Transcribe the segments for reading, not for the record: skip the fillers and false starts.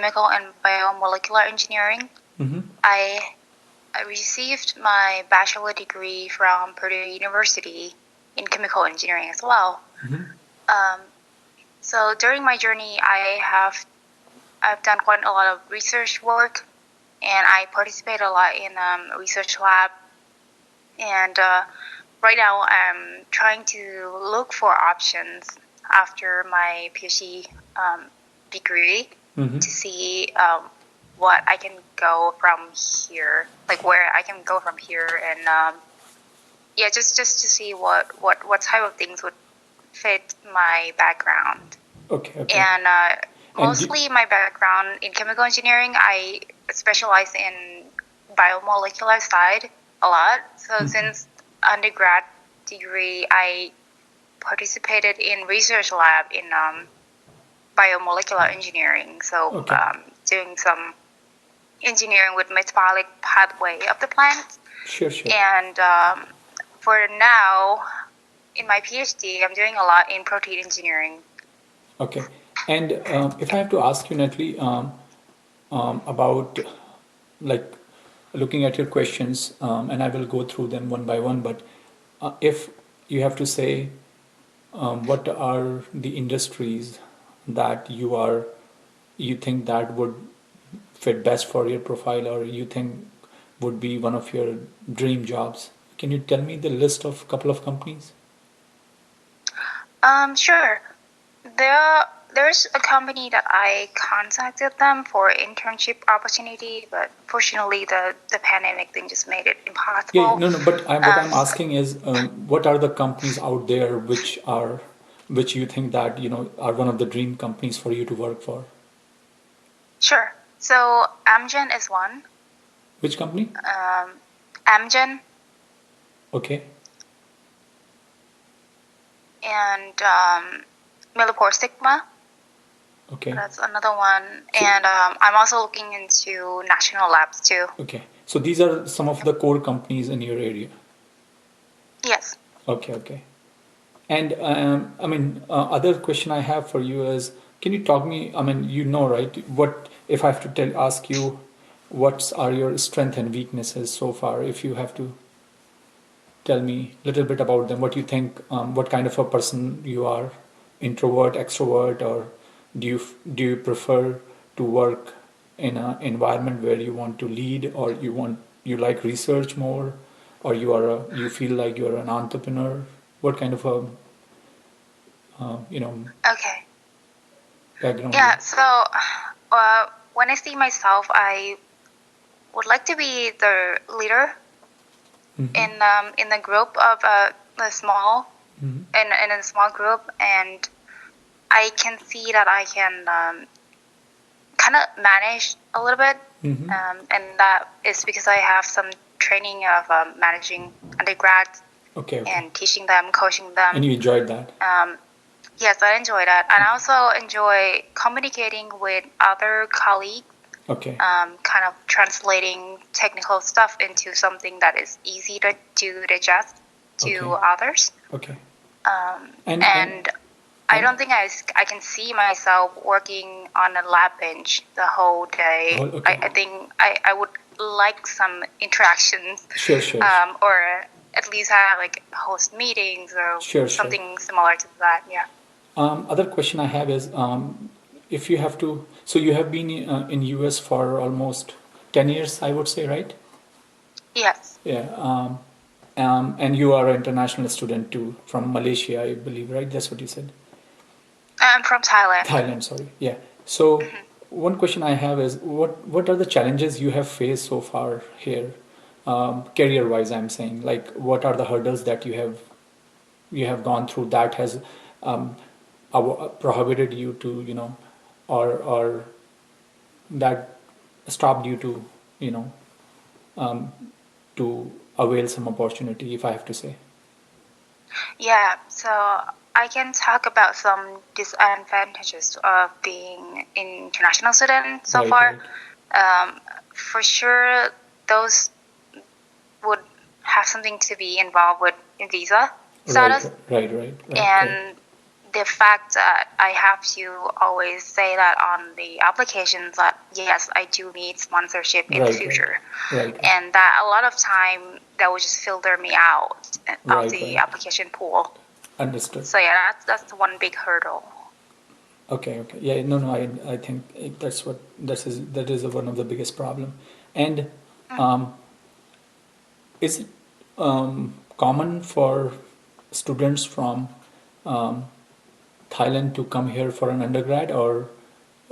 chemical and biomolecular engineering. Mm-hmm. I received my bachelor degree from Purdue University in chemical engineering as well. Mm-hmm. So during my journey, I've done quite a lot of research work, and I participate a lot in research lab. And right now, I'm trying to look for options after my PhD degree to see what I can go from here, like where I can go from here, and just to see what type of things would fit my background. Okay. And mostly my background in chemical engineering, I specialize in biomolecular side a lot. So since undergrad degree, I participated in research lab in biomolecular engineering. So doing some engineering with metabolic pathway of the plant. Sure. And for now, in my PhD, I'm doing a lot in protein engineering. Okay. And if I have to ask you, Natalie, about like looking at your questions, and I will go through them one by one, but if you have to say what are the industries that you think that would fit best for your profile, or you think would be one of your dream jobs, can you tell me the list of a couple of companies? Sure. There's a company that I contacted them for internship opportunity, but fortunately the pandemic thing just made it impossible. Yeah, no, but what I'm asking is, what are the companies out there which you think that are one of the dream companies for you to work for? Sure. So Amgen is one. Which company? Amgen. Okay. And Millipore Sigma. Okay. That's another one. And I'm also looking into national labs too. Okay. So these are some of the core companies in your area. Yes. Okay. And I mean, other question I have for you is, can you talk me? I mean, right? What if I have to ask you, what are your strengths and weaknesses so far? If you have to tell me a little bit about them, what you think, what kind of a person you are, introvert, extrovert, or do you prefer to work in an environment where you want to lead, or you like research more, or you feel like you're an entrepreneur? What kind of a Okay. background? Yeah. So when I see myself, I would like to be the leader in the group of the small in a small group, and I can see that I can kind of manage a little bit, and that is because I have some training of managing undergrads. Okay. And teaching them, coaching them. And you enjoyed that? Yes, I enjoy that, and I also enjoy communicating with other colleagues. Okay. Kind of translating technical stuff into something that is easy to digest to others. Okay. And I don't think I can see myself working on a lab bench the whole day. Okay. I think I would like some interactions. Sure. Or at least have like host meetings or something similar to that. Yeah. Other question I have is, if you have to, so you have been in US for almost 10 years, I would say, right? Yes. Yeah. And you are an international student too, from Malaysia, I believe, right? That's what you said. I'm from Thailand. Thailand, sorry. Yeah. So one question I have is, what are the challenges you have faced so far here, career-wise? I'm saying, like, what are the hurdles that you have gone through that has prohibited you to, or that stopped you to, to avail some opportunity, if I have to say. Yeah, so I can talk about some disadvantages of being an international student so far. For sure, those would have something to be involved with visa status. Right. And the fact that I have to always say that on the applications that yes, I do need sponsorship in the Right, right, future, right, and that a lot of time that would just filter me out of right, the right. application pool. Understood. So yeah, that's one big hurdle. Okay, okay. Yeah, no, no, I think that is one of the biggest problem. And um, is it common for students from um, Thailand to come here for an undergrad, or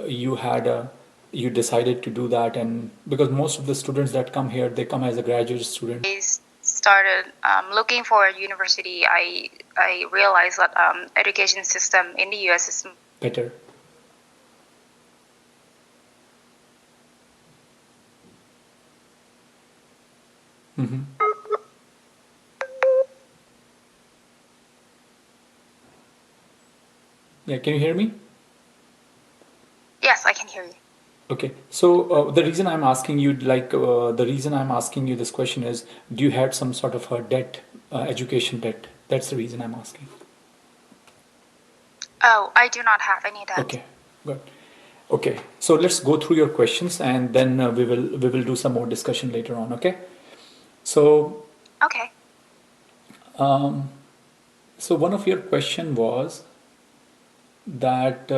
you had a you decided to do that? And because most of the students that come here, they come as a graduate student. I started looking for a university. I realized that education system in the U.S. is Better. Mm-hmm. Yeah, can you hear me? yes, I can hear you. Okay, so the reason I'm asking you, the reason I'm asking you this question is, do you had some sort of a debt, education debt? That's the reason I'm asking. Oh, I do not have any debt. Okay, good. Okay, so let's go through your questions, and then we will do some more discussion later on. Okay, so Okay. um, so one of your question was that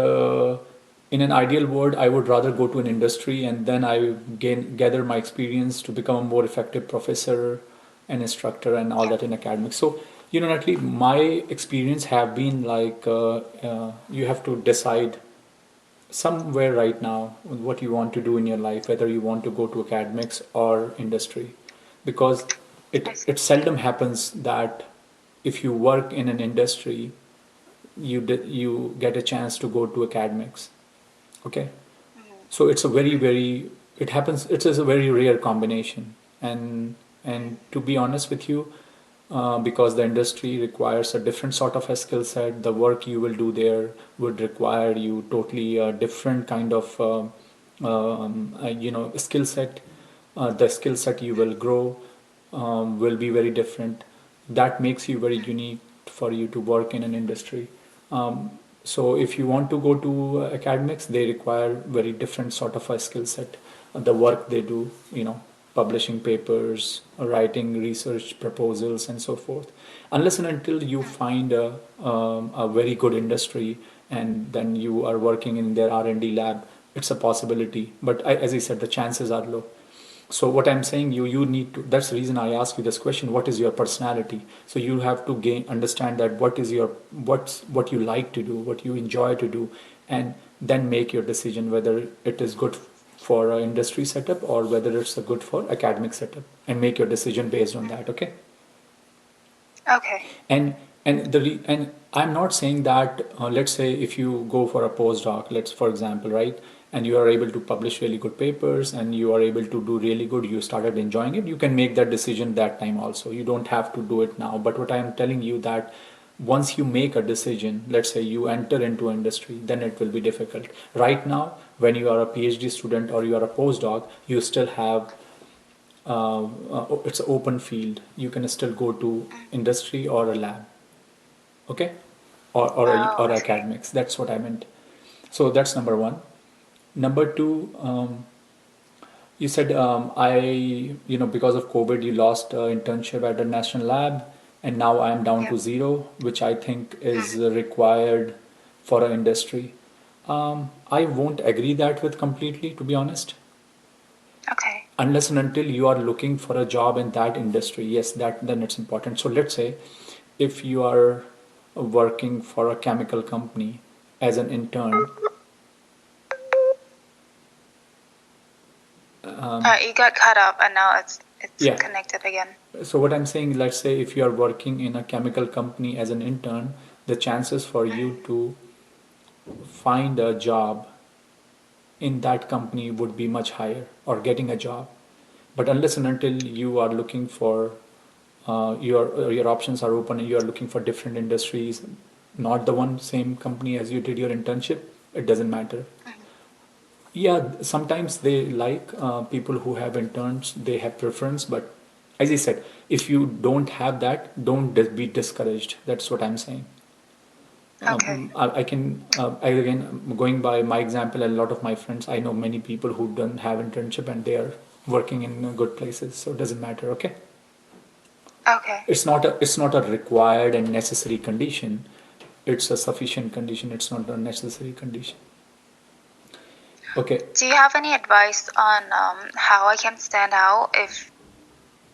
in an ideal world, I would rather go to an industry and then I gather my experience to become a more effective professor and instructor and all Yeah. that in academics. So, Natalie, my experience have been like you have to decide somewhere right now what you want to do in your life, whether you want to go to academics or industry, because I it see. seldom happens that if you work in an industry you get a chance to go to academics. Okay, Mhm. so it's a very it happens. It is a very rare combination, and to be honest with you, because the industry requires a different sort of a skill set, the work you will do there would require you totally a different kind of skill set. The skill set you will grow will be very different. That makes you very unique for you to work in an industry. So if you want to go to academics, they require very different sort of a skill set. The work they do, publishing papers, writing research proposals, and so forth. Unless and until you find a very good industry and then you are working in their R&D lab, it's a possibility. But as I said, the chances are low. So what I'm saying, you need to. That's the reason I ask you this question. What is your personality? So you have to understand that what you like to do, what you enjoy to do, and then make your decision whether it is good for an industry setup or whether it's a good for academic setup, and make your decision based on that. Okay. Okay. And I'm not saying that let's say if you go for a postdoc, let's for example, right, and you are able to publish really good papers and you are able to do really good, you started enjoying it, you can make that decision that time also. You don't have to do it now. But what I am telling you that once you make a decision, let's say you enter into industry, then it will be difficult. Right now, when you are a PhD student or you are a postdoc, you still have it's an open field. You can still go to industry or a lab, okay, Oh, or I see. academics. That's what I meant. So that's number one. Number two, you said because of COVID, you lost internship at a national lab, and now I am down Yeah. to zero, which I think is required for an industry. I won't agree that with completely, to be honest. Okay. Unless and until you are looking for a job in that industry, yes, that then it's important. So let's say if you are working for a chemical company as an intern, You got cut up, and now it's yeah. connected again. So what I'm saying, let's say if you are working in a chemical company as an intern, the chances for you to find a job in that company would be much higher, or getting a job. But unless and until you are looking for your options are open and you are looking for different industries, not the one same company as you did your internship, it doesn't matter. Yeah, sometimes they like people who have interns, they have preference, but as I said, if you don't have that, don't be discouraged. That's what I'm saying. Okay. I can, again, going by my example, a lot of my friends, I know many people who don't have internship and they are working in good places, so it doesn't matter, okay? Okay. It's not a required and necessary condition. It's a sufficient condition. It's not a necessary condition. Okay. Do you have any advice on how I can stand out if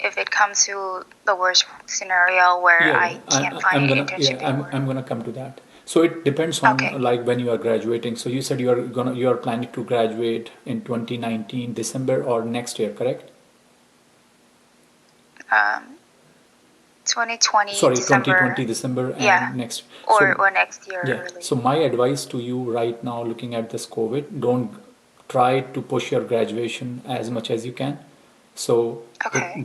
it comes to the worst scenario where Yeah, I can't find I'm an gonna, internship anymore? I'm gonna come to that. So it depends on Okay. like when you are graduating. So you said you are planning to graduate in 2019 December or next year, correct? Um, 2020 Sorry, 2020 December. December Yeah. and next. So Or next year yeah. early. So my advice to you right now, looking at this COVID, don't try to push your graduation as much as you can. So Okay.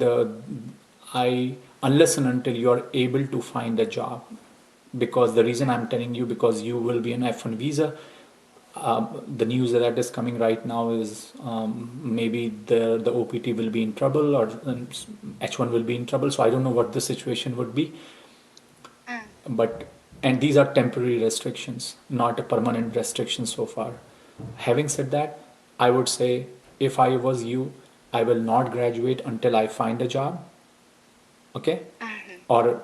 I unless and until you are able to find a job, because the reason I'm telling you, because you will be an F1 visa. The news that is coming right now is maybe the OPT will be in trouble, or H1 will be in trouble. So I don't know what the situation would be, Mm. but and these are temporary restrictions, not a permanent restriction so far. Having said that, I would say if I was you, I will not graduate until I find a job, okay? Mm-hmm. Or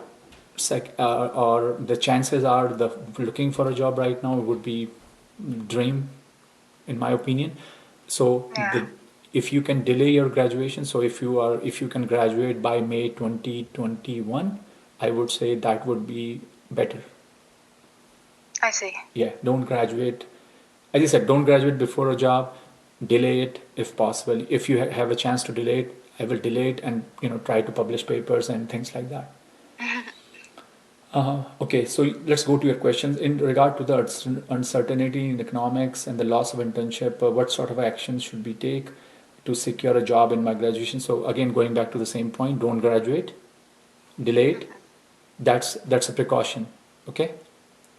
or the chances are the looking for a job right now would be dream, in my opinion. So Yeah. if you can delay your graduation, so if you can graduate by May 2021, I would say that would be better. I see. Yeah, don't graduate. As I said, don't graduate before a job. Delay it if possible. If you have a chance to delay it, I will delay it and try to publish papers and things like that. Okay, so let's go to your questions. In regard to the uncertainty in economics and the loss of internship, what sort of actions should we take to secure a job in my graduation? So again, going back to the same point, don't graduate, delay it. Mm-hmm. That's a precaution. Okay.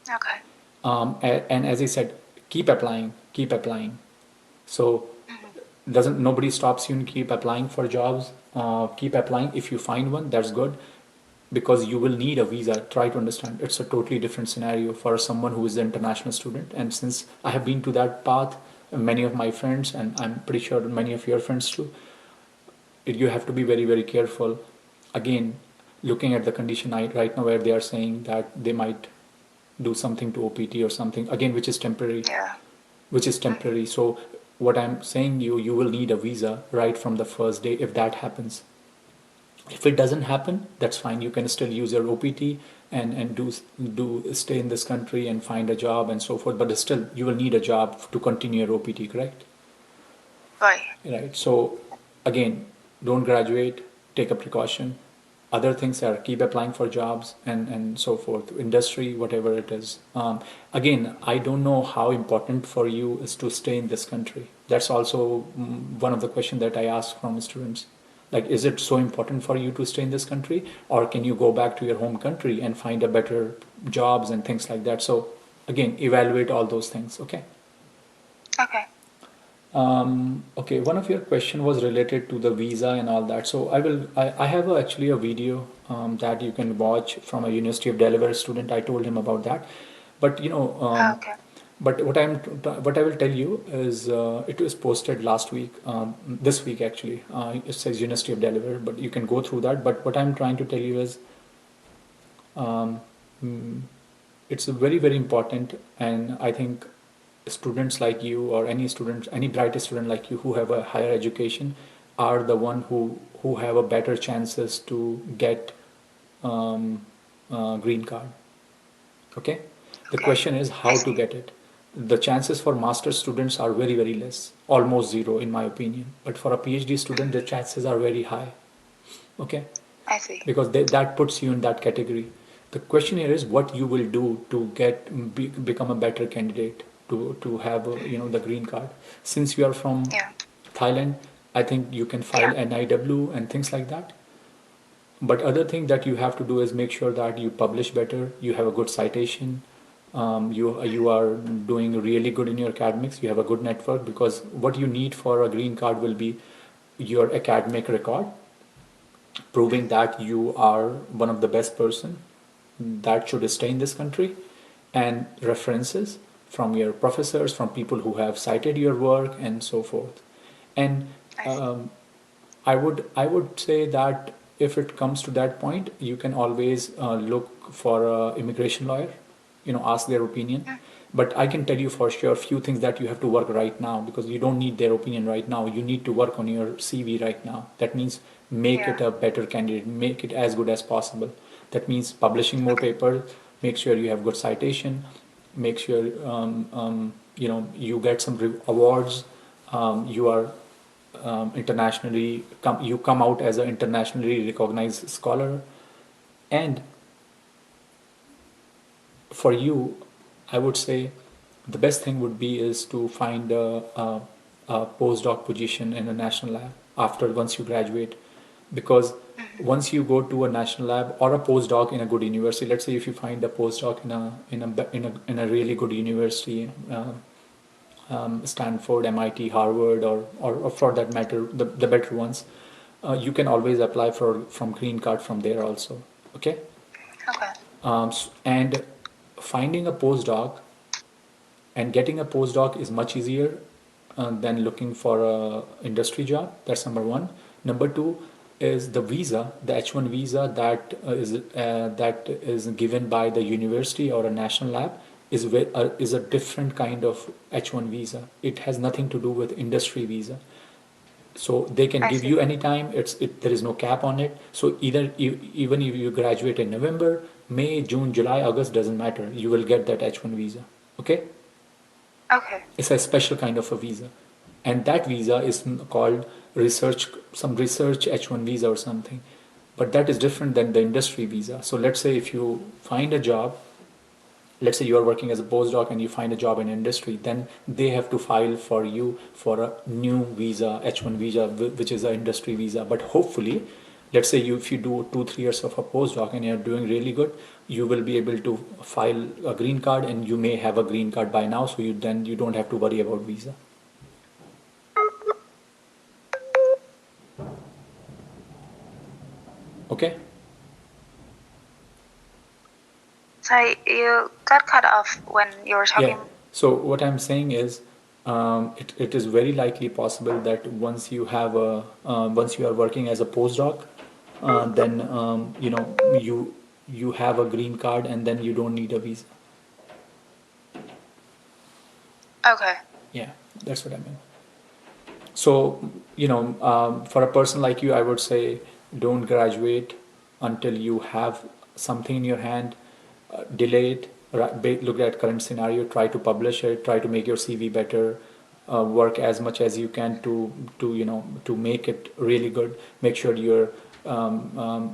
Okay. And as I said, keep applying, keep applying. So Mm-hmm. doesn't nobody stops you and keep applying for jobs. Keep applying. If you find one, that's good, because you will need a visa. Try to understand. It's a totally different scenario for someone who is an international student. And since I have been to that path, many of my friends, and I'm pretty sure many of your friends too, you have to be very, very careful. Again, looking at the condition right now where they are saying that they might do something to OPT or something, again, which is temporary, Yeah. which is Mm-hmm. temporary. So what I'm saying, you will need a visa right from the first day if that happens. If it doesn't happen, that's fine. You can still use your OPT and do stay in this country and find a job and so forth. But still, you will need a job to continue your OPT, correct? Right. Right. So again, don't graduate. Take a precaution. Other things are keep applying for jobs and so forth. Industry, whatever it is. Again, I don't know how important for you is to stay in this country. That's also one of the questions that I ask from students. Like, is it so important for you to stay in this country, or can you go back to your home country and find a better jobs and things like that? So again, evaluate all those things. Okay. Okay. Okay, one of your question was related to the visa and all that. So I have actually a video that you can watch from a University of Delaware student. I told him about that. But Okay. but what I will tell you is it was posted last week, this week actually. It says University of Delaware, but you can go through that. But what I'm trying to tell you is um, mm, it's very, very important, and I think students like you, or any student, any bright student like you who have a higher education, are the one who have a better chances to get green card. Okay, the Okay. question is I how to see. get it. The chances for master students are very, very less, almost zero in my opinion. But for a PhD student, the Mm-hmm. chances are very high. Okay, I see. because that puts you in that category. The question here is what you will do to become a better candidate to have the green card. Since you are from Yeah. Thailand, I think you can file Yeah. NIW and things like that. But other thing that you have to do is make sure that you publish better, you have a good citation, you Mm-hmm. are doing really good in your academics, you have a good network, because what you need for a green card will be your academic record, proving Mm-hmm. that you are one of the best person that should stay in this country, and references from your professors, from people who have cited your work, and so forth. And I see. um, I would say that if it comes to that point, you can always look for a immigration lawyer, ask their opinion. Mm, But I can tell you for sure few things that you have to work right now, because you don't need their opinion right now. You need to work on your CV right now. That means make yeah. it a better candidate, make it as good as possible. That means publishing more Okay. papers, make sure you have good citation, make sure you get some awards. You are you come out as an internationally recognized scholar. And for you, I would say the best thing would be is to find a postdoc position in a national lab after once you graduate, because Hmm. once you go to a national lab or a postdoc in a good university, let's say if you find a postdoc in a really good university, Stanford, MIT, Harvard, or for that matter, the better ones, you can always apply for from green card from there also. Okay. Okay. And finding a postdoc and getting a postdoc is much easier than looking for a industry job. That's number one. Number two is the visa, the H1 visa that is given by the university or a national lab is a different kind of H1 visa. It has nothing to do with industry visa. So they can I give see. you anytime. There is no cap on it. So even if you graduate in November, May, June, July, August, doesn't matter. You will get that H1 visa. Okay. Okay. It's a special kind of a visa, and that visa is called some research H1 visa or something. But that is different than the industry visa. So let's say if you find a job, let's say you are working as a postdoc and you find a job in industry, then they have to file for you for a new visa, H1 visa, which is an industry visa. But hopefully, let's say if you do 2 3 years of a postdoc and you're doing really good, you will be able to file a green card, and you may have a green card by now, so you don't have to worry about visa. Okay. So you got cut off when you were Yeah. talking. So what I'm saying is, it is very likely possible that once you are working as a postdoc, then you have a green card, and then you don't need a visa. Okay. Yeah, that's what I mean. So for a person like you, I would say don't graduate until you have something in your hand. Delay it. Look at current scenario. Try to publish it. Try to make your CV better. Work as much as you can to make it really good. Make sure your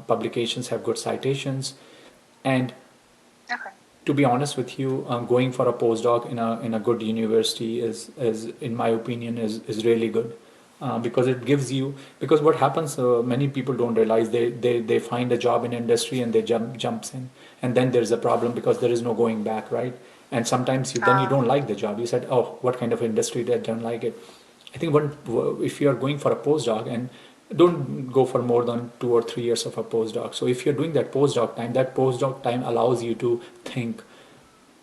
publications have good citations. And Okay. to be honest with you, going for a postdoc in a good university is in my opinion is really good, because it gives you, because what happens, many people don't realize they find a job in industry and they jumps in, and then there's a problem because there is no going back, right? And sometimes you Uh, don't like the job. You said, oh, what kind of industry, that don't like it. I think if you are going for a postdoc, and don't go for more than 2 or 3 years of a postdoc. So if you're doing that postdoc time allows you to think,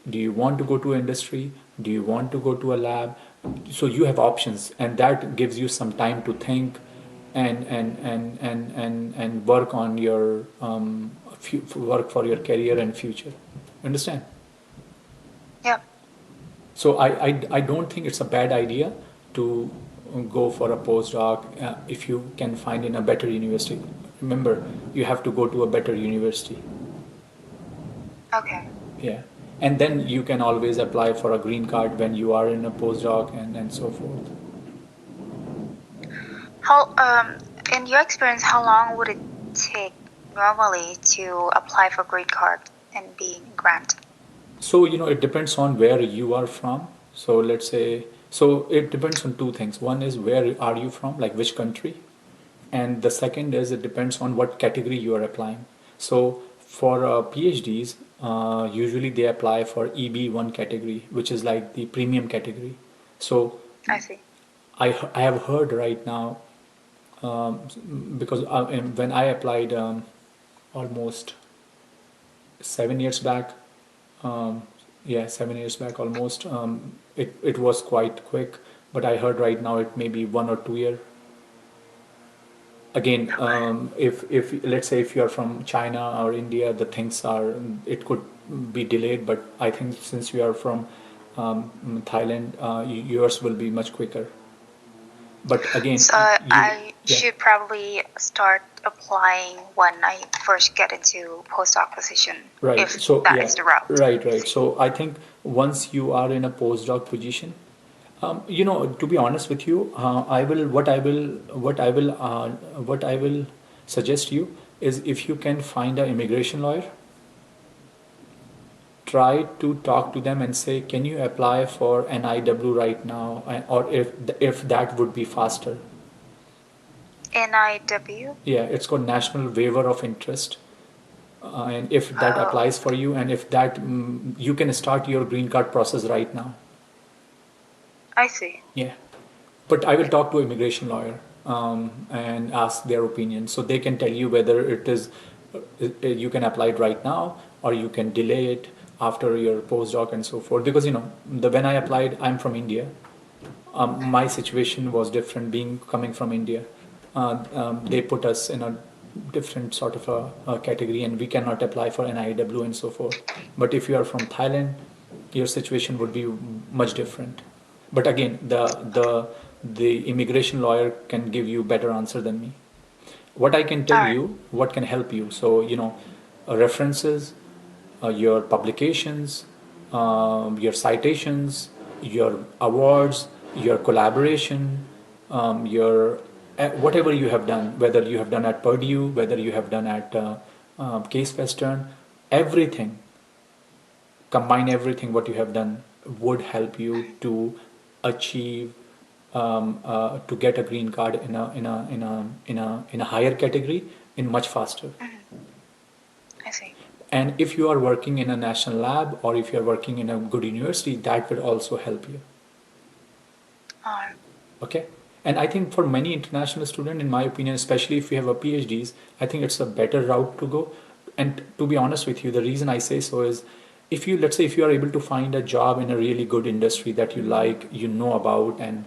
do you want to go to industry? Do you want to go to a lab? So you have options, and that gives you some time to think and work on your work for your career and future. Understand? yeah. So I don't think it's a bad idea to go for a postdoc if you can find in a better university. Remember, you have to go to a better university. Okay. Yeah. And then you can always apply for a green card when you are in a postdoc and so forth. How in your experience, how long would it take normally to apply for green card and being granted? So, it depends on where you are from. So let's say, so it depends on two things. One is where are you from, like which country? And the second is it depends on what category you are applying. So for PhDs, usually they apply for EB1 category, which is like the premium category. So I see. I have heard right now, because when I applied almost 7 years back, um, Yeah, 7 years back almost. It was quite quick, but I heard right now it may be 1 or 2 year. Again, Okay. if let's say if you are from China or India, the things are it could be delayed. But I think since you are from Thailand, yours will be much quicker. But again, So you I yeah. should probably start applying when I first get into postdoc position, Right. if So that yeah, is the route. right. So I think once you are in a postdoc position, to be honest with you, what I will suggest you is if you can find an immigration lawyer, try to talk to them and say, can you apply for an IW right now, or if that would be faster. NIW? Yeah, it's called National Waiver of Interest. And if that Oh, applies for you, and if that you can start your green card process right now. I see. Yeah, but I will talk to immigration lawyer and ask their opinion, so they can tell you whether it is you can apply it right now or you can delay it after your postdoc and so forth. Because when I applied, I'm from India. My situation was different, being coming from India. They put us in a different sort of a category, and we cannot apply for an IW and so forth. But if you are from Thailand, your situation would be much different. But again, the immigration lawyer can give you better answer than me. What I can All tell right. you, what can help you. So references, your publications, your citations, your awards, your collaboration, your whatever you have done, whether you have done at Purdue, whether you have done at Case Western, everything, combine everything what you have done would help you to achieve to get a green card in a higher category in much faster. Mhm. I see. And if you are working in a national lab or if you are working in a good university, that will also help you. All right. Okay. And I think for many international students, in my opinion, especially if you have a PhDs, I think it's a better route to go. And to be honest with you, the reason I say so is if you, let's say, if you are able to find a job in a really good industry that you like, you know about, and